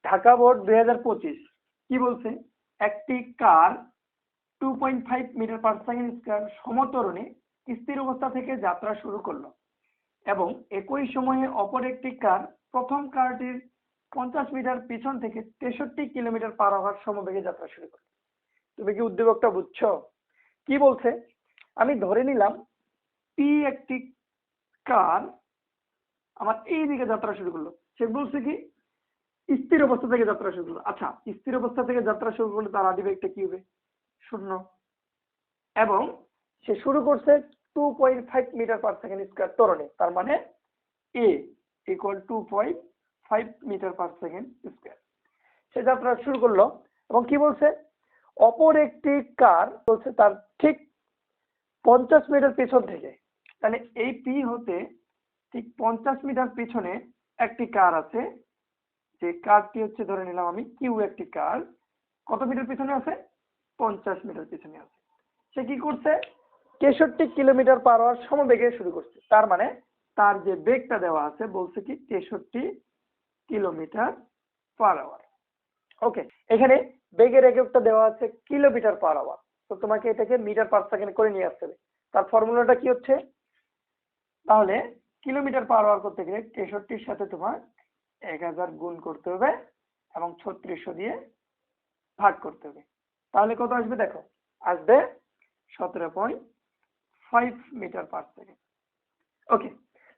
Dhaka board 2025 কি বলছে? একটি কার 2.5 মিটার পার সেকেন্ড স্কয়ার সমত্বরণে স্থির অবস্থা থেকে যাত্রা শুরু করলো এবং একই সময়ে অপর একটি কার প্রথম কারটির 50 মিটার পিছন থেকে 63 কিলোমিটার পার আওয়ার সমবেগে যাত্রা শুরু করলো। তুমি কি উদ্দীপকটা বুঝছো? কি বলছে? আমি ধরে নিলাম পি একটি কার আমার এই দিকে যাত্রা শুরু করলো। সে বলছে কি স্থির অবস্থা থেকে যাত্রা শুরু করলো। আচ্ছা, স্থির অবস্থা থেকে যাত্রা শুরু করলে তার আদিবেগটা কি হবে? 0। এবং সে শুরু করছে 2.5 মিটার পার সেকেন্ড স্কয়ার ত্বরণে, তার মানে a equal 2.5 metre per second square. সে যাত্রা শুরু করলো এবং কি বলছে? অপর একটি কার বলছে তার ঠিক 50 মিটার পেছন থেকে, তাহলে এই পি হতে ঠিক 50 মিটার পিছনে একটি কার আছে, যে কারটি হচ্ছে ধরে নিলাম আমি কিউ একটি কার, কত মিটার পিছনে আছে? 50 মিটার পিছনে আছে। সে কি করছে? 63 কিলোমিটার পার আওয়ার সমবেগে শুরু করছে। তার মানে তার যে বেগটা দেওয়া আছে বলছে কি 63 কিলোমিটার পার আওয়ার। ওকে, এখানে বেগের এককটা দেওয়া আছে কিলোমিটার পার আওয়ার, তো তোমাকে এটাকে মিটার পার সেকেন্ড করে নিয়ে আসতে হবে। তার ফর্মুলাটা কি হচ্ছে? তাহলে কিলোমিটার পার আওয়ার করতে গেলে 63-র সাথে তোমার 1000 গুণ করতে হবে এবং 3600 দিয়ে ভাগ করতে হবে। তাহলে কত আসবে দেখো, আসবে 17.5 মিটার পার সেকেন্ড। ওকে,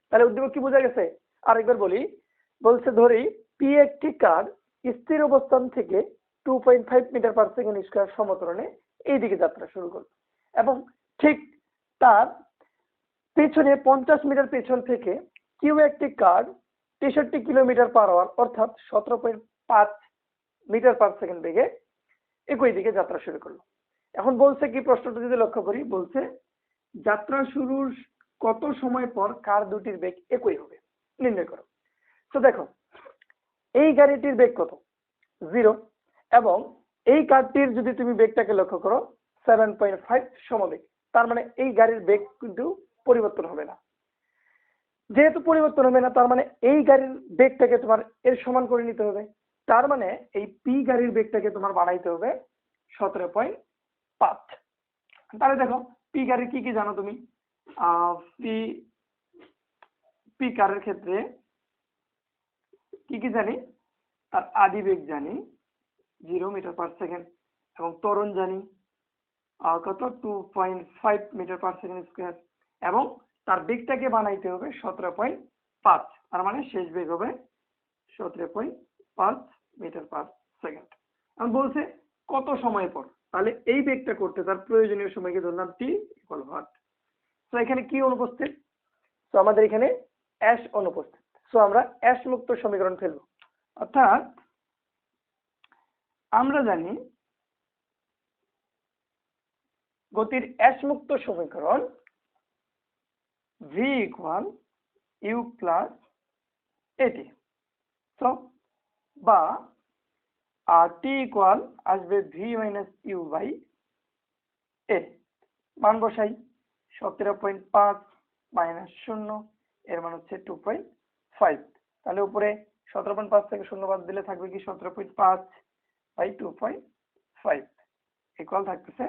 তাহলে উদ্দীপক কি বোঝা গেছে? আরেকবার বলি। বলছে ধরি পি একটি কার স্থির অবস্থান থেকে 2.5 মিটার পার সেকেন্ড স্কয়ার সমত্বরণে এই দিকে যাত্রা শুরু করলো এবং ঠিক তার পেছনে 50 মিটার পেছন থেকে কিউ একটি কার 63 কিলোমিটার পার আওয়ার অর্থাৎ 17.5 মিটার পার সেকেন্ড বেগে একই দিকে যাত্রা শুরু করলো। এখন বলছে কি, প্রশ্নটা যদি লক্ষ্য করি, বলছে যাত্রা শুরুর কত সময় পর কার দুটির বেগ একই হবে নির্ণয় করো। তো দেখো এই গাড়িটির বেগ কত? 0 এবং এই কারটির যদি তুমি বেগটাকে লক্ষ্য করো 7.5 সমবেগ, তার মানে এই গাড়ির বেগ কিন্তু পরিবর্তন হবে না। যেহেতু পরিবর্তন হবে না, তার মানে এই গাড়ির বেগটাকে তোমার এর সমান করে নিতে হবে। তার মানে এই পি গাড়ির বেগটাকে তোমার বানাইতে হবে 17.5। তাহলে দেখো পি গাড়ির কি কি জানো তুমি? পি কারের ক্ষেত্রে কি কি জানি? তার আদি বেগ জানি 0 মিটার পার সেকেন্ড এবং ত্বরণ জানি কত 2.5 মিটার পার সেকেন্ড স্কয়ার এবং তার বেগটাকে বানাইতে হবে 17.5, তার মানে শেষ বেগ হবে 17.5 মিটার পার সেকেন্ড। আমি বলছে কত সময় পর, তাহলে এই বেগটা করতে তার প্রয়োজনীয় সময়কে ধরলাম টি ইকুয়াল ওয়াট। তো এখানে কি অনুপস্থিত? তো আমাদের এখানে অ্যাশ অনুপস্থিত, সো আমরা অ্যাশ মুক্ত সমীকরণ ফেলবো। অর্থাৎ আমরা জানি গতির অ্যাশ মুক্ত সমীকরণ v ইকুয়াল ইউ প্লাস এটি, তো বা টি ইকুয়াল আসবে ভি মাইনাস ইউ বাই এ। মান বসাই 17.5 মাইনাস 0 এর মান হচ্ছে 2.5, তাহলে উপরে 17.5 থেকে 0 বাদ দিলে থাকবে কি 17.5 বাই 2.5 ইকুয়াল থাকতেছে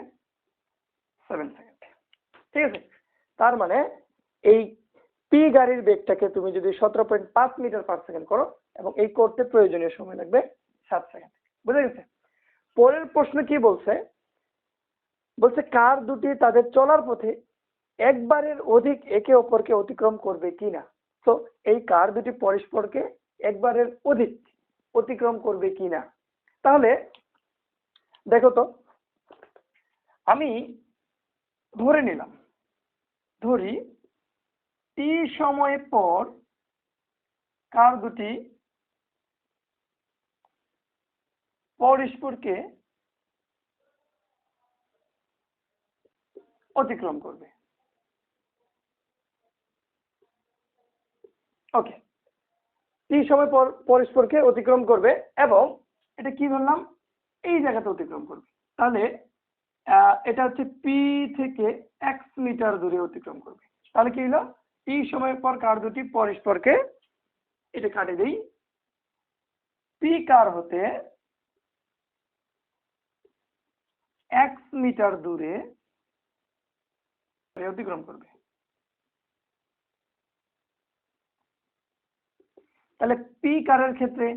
7 সেকেন্ড। ঠিক আছে, তার মানে এই পি গাড়ির বেগটাকে তুমি যদি 17.5 মিটার পার সেকেন্ড করো এবং এই করতে প্রয়োজনীয় সময় লাগবে 7 সেকেন্ড। বুঝে গেছে? পরের প্রশ্ন কি বলছে? বলছে কার দুটি তাদের চলার পথে একবারের অধিক একে অপরকে অতিক্রম করবে কিনা। তো এই কার দুটি পরস্পরকে একবারের অধিক অতিক্রম করবে কিনা। তাহলে দেখো তো, আমি ধরে নিলাম, ধরি টি সময় পর কার দুটি পরস্পরকে অতিক্রম করবে। ওকে, টি সময় পর পরস্পরকে অতিক্রম করবে এবং এটা কি ধরলাম, এই জায়গাতে অতিক্রম করবে। তাহলে এটা হচ্ছে পি থেকে এক্স মিটার দূরে অতিক্রম করবে। তাহলে কি হলো, টি সময় পর কার দুটি পরস্পরকে, এটা কাটে দেই, পি কার হতে x মিটার দূরে অতিক্রম করবে। তাহলে পি কারের ক্ষেত্রে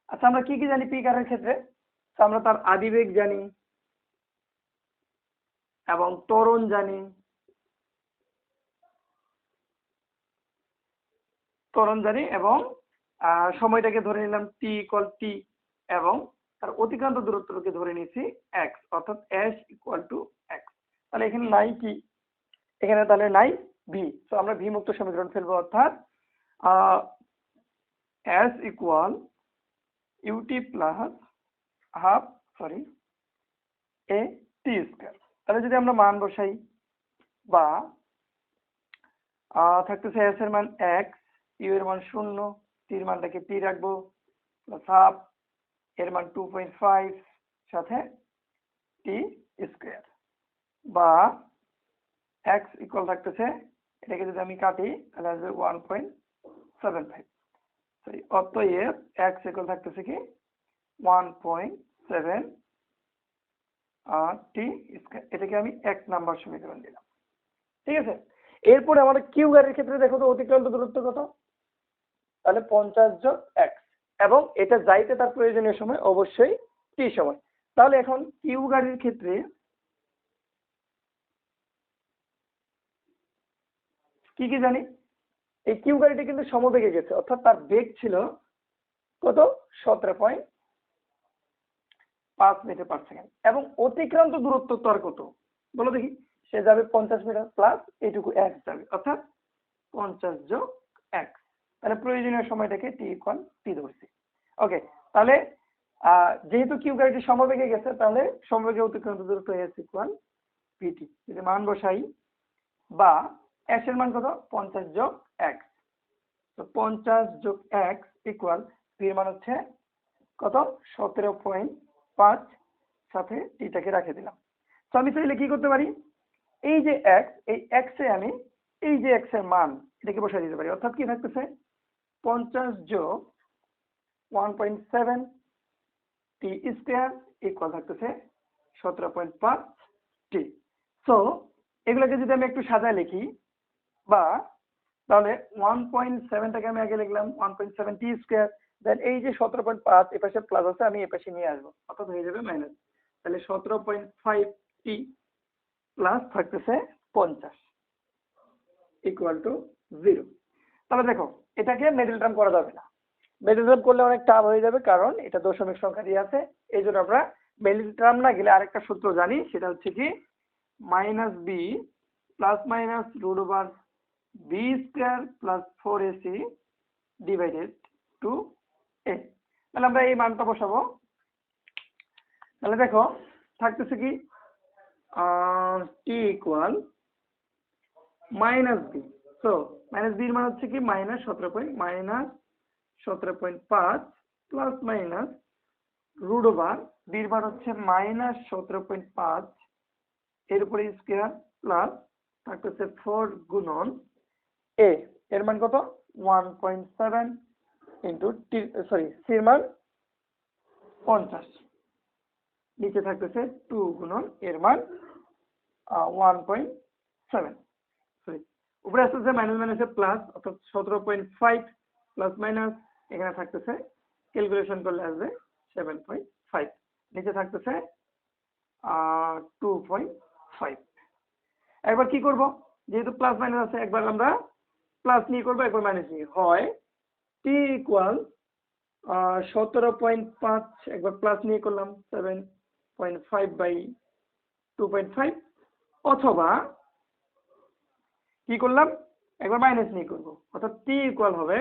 আচ্ছা আমরা কি কি জানি পি কারের ক্ষেত্রে? আমরা তার আদিবেগ জানি এবং ত্বরণ জানি, এবং সময়টাকে ধরে নিলাম টি ইকুয়াল টি, এবং তার অতিক্রান্ত দূরত্বকে ধরে নিয়েছি এক্স, অর্থাৎ এস ইকুয়াল টু এক্স। তাহলে এখানে নাই কি? এখানে তাহলে নাই ভি। তো আমরা ভি মুক্ত সমীকরণ ফেলবো, অর্থাৎ S equal U T plus half A T square. তাহলে যদি আমরা মান বসাই বা থাকতেছে এস এর মান এক্স, ইউ এর মান 0, টির মানটাকে টি রাখবো, প্লাস হাফ এর মান 2.5 সাথে টি স্কয়ার, বা এক্স ইকুয়াল থাকতেছে, এটাকে যদি আমি কাটি তাহলে আসবে 1.75। সরি, অতএব এক্স ইকুয়াল থাকতেছে কি 1.7 টি স্কয়ার। এটাকে আমি 1 নাম্বার সমীকরণ দিলাম। ঠিক আছে, এরপরে আমাদের কিউ গাড়ির ক্ষেত্রে দেখো তো অতিক্রান্ত দূরত্ব কত? তাহলে 50 যোগ এক্স, এবং এটা যাইতে তার প্রয়োজনীয় সময় অবশ্যই টি সময়। তাহলে এখন কিউ গাড়ির ক্ষেত্রে কি কি জানি? এই কিউ গাড়িটি কিন্তু সমবেগে গেছে, অর্থাৎ তার বেগ ছিল কত? 17.5 মিটার পার সেকেন্ড, এবং অতিক্রান্ত দূরত্ব তার কত বলো দেখি? সে যাবে 50 মিটার প্লাস এইটুকু এক্স যাবে, অর্থাৎ 50 যোগ এক্স। তাহলে প্রয়োজনীয় সময়টাকে টি ইকুয়াল টি ধরছি। ওকে, তাহলে যেহেতু কিউ গাড়িটি সমবেগে গেছে, তাহলে সমবেগে অতিক্রান্ত দূরত্ব এস ইকুয়াল ভিটি। যদি মান বসাই, বা এস এর মান কত? 50 যোগ এক্স, তো 50 যোগ এক্স ইকুয়াল ভির মান হচ্ছে কত? 17.5 সাথে টিটাকে রেখে দিলাম। তো আমি চাইলে কি করতে পারি? এই যে এক্স, এই এক্স এ আমি এই যে এক্স এর মান এটাকে বসাই দিতে পারি, অর্থাৎ কি থাকতেছে? 50 যোগ 1.7 টি স্কয়ার ইকুয়াল থাকতেছে 17.5 টি। সো এগুলোকে যদি আমি একটু সাজায় লিখি, বা তাহলে 1.7টাকে আমি আগে লিখলাম 1.7 টি স্কয়ার, দেন এই যে 17.5 এই পাশে প্লাস আছে, আমি এই পাশে নিয়ে আসবো, অর্থাৎ হয়ে যাবে মাইনাস। তাহলে 17.5 টি প্লাস থাকতেছে 50 ইকুয়াল টু 0। তাহলে দেখো, এটাকে মিডল টার্ম করা যাবে না। মিডল টার্ম করলে অনেক টাফ হয়ে যাবে, কারণ এটা দশমিক সংখ্যা দিয়ে আছে। এই জন্য আমরা মিডল টার্ম না গেলে আরেকটা সূত্র জানি, সেটা হচ্ছে কি minus B plus minus root over B square plus 4ac divided two A. তাহলে আমরা এই মানটা বসাবো। তাহলে দেখো থাকতেছে কি T equal minus B. So minus বির মান হচ্ছে কি minus 17.5 plus minus root over বির মান হচ্ছে মাইনাস 17.5 এর উপরে স্কয়ার প্লাস থাকতেছে 4 গুণন এ এর মান কত? 1.7 ইন্টু টি, সরি সির মান 50, নিচে থাকতেছে 2 গুণন এর মান 1.7, সরি উপরে আসতেছে মাইনাস মাইনাসে প্লাস, অর্থাৎ 17.5 প্লাস মাইনাস এখানে থাকতেছে ক্যালকুলেশন করলে আসবে 7.5, নিচে থাকতেছে 2.5। একবার কি করব? যেহেতু প্লাস মাইনাস আছে, একবার আমরা প্লাস নিয়ে করবো, একবার মাইনাস নিয়ে। হয় টি ইকুয়াল 17.5 একবার প্লাস নিয়ে করলাম 7.5 বাই 2.5, অথবা কি করলাম? একবার মাইনাস নিয়ে করবো, অর্থাৎ টি ইকুয়াল হবে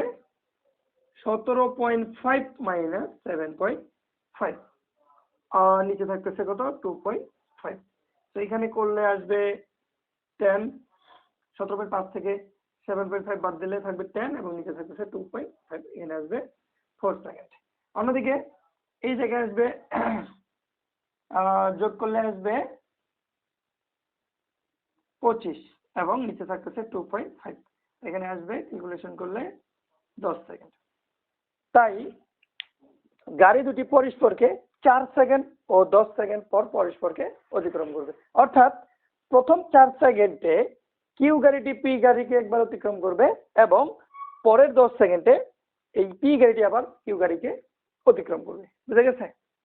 17.5 মাইনাস 7.5, নিচে থাকতেছে কত? 2.5। তো এখানে করলে আসবে 10, 17.5 থেকে 7.5 বাদ দিলে থাকবে 10, এবং নিচে থাকতেছে 2.5, এখানে আসবে 4 সেকেন্ড। অন্যদিকে এই জায়গায় আসবে যোগ করলে আসবে 25, এবং নিচে থাকতেছে 2.5, এখানে আসবে ক্যালকুলেশন করলে 10 সেকেন্ড। তাই গাড়ি দুটি পরস্পরকে 4 সেকেন্ড ও 10 সেকেন্ড পর পরস্পরকে অতিক্রম করবে। অর্থাৎ প্রথম 4 সেকেন্ডে কিউ গাড়িটি পি গাড়িকে একবার অতিক্রম করবে এবং পরের 10 সেকেন্ডে এই পি গাড়িটি আবার কিউ গাড়িকে অতিক্রম করবে। বুঝা গেছে?